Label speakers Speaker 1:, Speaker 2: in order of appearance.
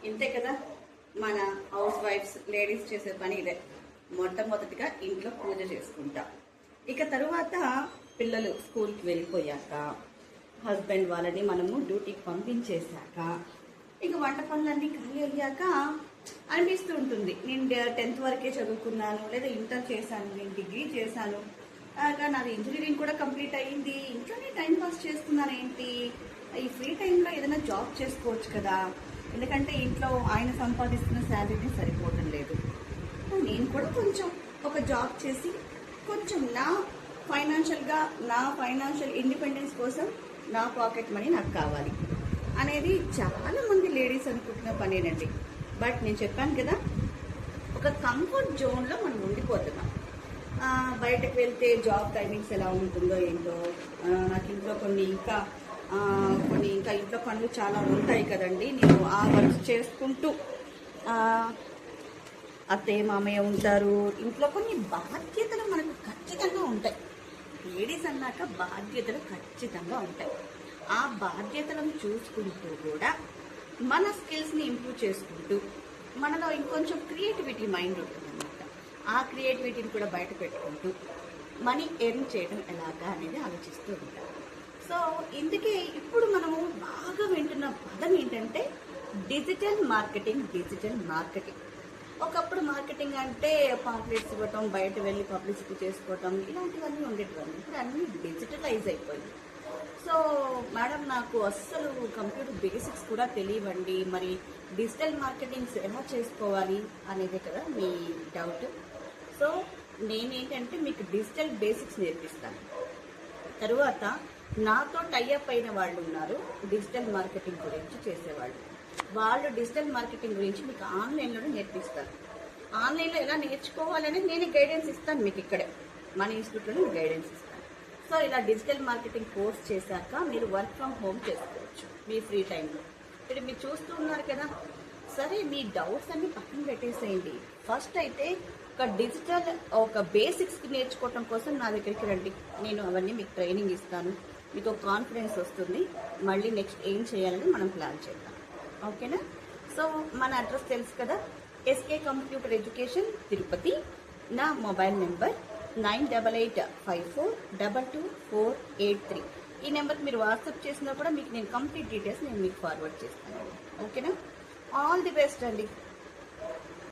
Speaker 1: ఇంతే కదా మన హౌస్ వైఫ్స్ లేడీస్ చేసే పని ఇదే. మొట్టమొదటిగా ఇంట్లో పూజ చేసుకుంటా. ఇక తరువాత పిల్లలు స్కూల్కి వెళ్ళిపోయాక, హస్బెండ్ వాళ్ళని మనము డ్యూటీకి పంపించేశాక, ఇక వంట పనులన్నీ ఖాళీ అయ్యాక అనిపిస్తూ ఉంటుంది, నేను 10th వరకే చదువుకున్నాను, లేదా ఇంటర్ చేశాను, నేను డిగ్రీ చేశాను, నాది ఇంజనీరింగ్ కూడా కంప్లీట్ అయ్యింది, ఇంట్లోనే టైం పాస్ చేస్తున్నాను ఏంటి, ఈ ఫ్రీ టైంలో ఏదైనా జాబ్ చేసుకోవచ్చు కదా, ఎందుకంటే ఇంట్లో ఆయన సంపాదిస్తున్న శాలరీని సరిపోవడం లేదు, నేను కూడా కొంచెం ఒక జాబ్ చేసి కొంచెం నా ఫైనాన్షియల్ ఇండిపెండెన్స్ కోసం నా పాకెట్ మనీ నాకు కావాలి అనేది చాలా మంది లేడీస్ అనుకుంటున్న పనేనండి. బట్ నేను చెప్పాను కదా, ఒక కంఫర్ట్ జోన్లో మనం ఉండిపోతున్నాం. బయటకు వెళ్తే జాబ్ టైమింగ్స్ ఎలా ఉంటుందో ఏంటో, నాకు ఇంట్లో కొన్ని ఇంకా ఇంట్లో పనులు చాలా ఉంటాయి కదండి, నేను ఆ వర్క్ చేసుకుంటూ, అత్తయ్య మామయ్య ఉంటారు, ఇంట్లో కొన్ని బాధ్యతలు మనకు ఖచ్చితంగా ఉంటాయి. లేడీస్ అన్నాక బాధ్యతలు ఖచ్చితంగా ఉంటాయి. ఆ బాధ్యతలను చూసుకుంటూ కూడా మన స్కిల్స్ని ఇంప్రూవ్ చేసుకుంటూ, మనలో ఇంకొంచెం క్రియేటివిటీ మైండ్ ఉంటుంది అన్నమాట. ఆ క్రియేటివిటీని కూడా బయట పెట్టుకుంటూ మనీ ఎర్న్ చేయడం ఎలాగా అనేది ఆలోచిస్తూ ఉంటాం. సో ఇందుకే ఇప్పుడు మనము బాగా వింటున్న పదం ఏంటంటే డిజిటల్ మార్కెటింగ్. ఒకప్పుడు మార్కెటింగ్ అంటే పాంప్లెట్స్ ఇవ్వటం, బయట వెళ్ళి పబ్లిసిటీ చేసుకోవటం, ఇలాంటివన్నీ ఉండేటివన్నీ. ఇప్పుడు అన్నీ డిజిటలైజ్ అయిపోయింది. సో మేడం, నాకు అస్సలు కంప్యూటర్ బేసిక్స్ కూడా తెలియవండి, మరి డిజిటల్ మార్కెటింగ్స్ ఎలా చేసుకోవాలి అనేది కదా మీ డౌట్. సో నేనేంటంటే మీకు డిజిటల్ బేసిక్స్ నేర్పిస్తాను. తరువాత నాతో టైఅప్ అయిన వాళ్ళు ఉన్నారు డిజిటల్ మార్కెటింగ్ గురించి చేసేవాళ్ళు. వాళ్ళు డిజిటల్ మార్కెటింగ్ గురించి మీకు ఆన్లైన్లోనే నేర్పిస్తారు. ఆన్లైన్లో ఎలా నేర్చుకోవాలనేది నేనే గైడెన్స్ ఇస్తాను మీకు. ఇక్కడే మన ఇన్స్టిట్యూట్లోనే గైడెన్స్ ఇస్తాను. సో ఇలా డిజిటల్ మార్కెటింగ్ కోర్స్ చేశాక మీరు వర్క్ ఫ్రమ్ హోమ్ చేసుకోవచ్చు మీ ఫ్రీ టైంలో. ఇప్పుడు మీరు చూస్తూ ఉన్నారు కదా, సరే మీ డౌట్స్ అన్ని పక్కన పెట్టేసేయండి. ఫస్ట్ అయితే ఒక బేసిక్స్కి నేర్చుకోవటం కోసం నా దగ్గరికి రండి, నేను అవన్నీ మీకు ట్రైనింగ్ ఇస్తాను, మీకు ఒక కాన్ఫిడెన్స్ వస్తుంది, మళ్ళీ నెక్స్ట్ ఏం చేయాలని మనం ప్లాన్ చేద్దాం. ఓకేనా? సో మన అడ్రస్ తెలుసు కదా, ఎస్కే కంప్యూటర్ ఎడ్యుకేషన్, తిరుపతి. నా మొబైల్ నెంబర్ 9854222483. ఈ నెంబర్కి మీరు వాట్సాప్ చేసినా కూడా మీకు నేను కంప్లీట్ డీటెయిల్స్ మీకు ఫార్వర్డ్ చేస్తాను. ఓకేనా? ఆల్ ది బెస్ట్ అండి.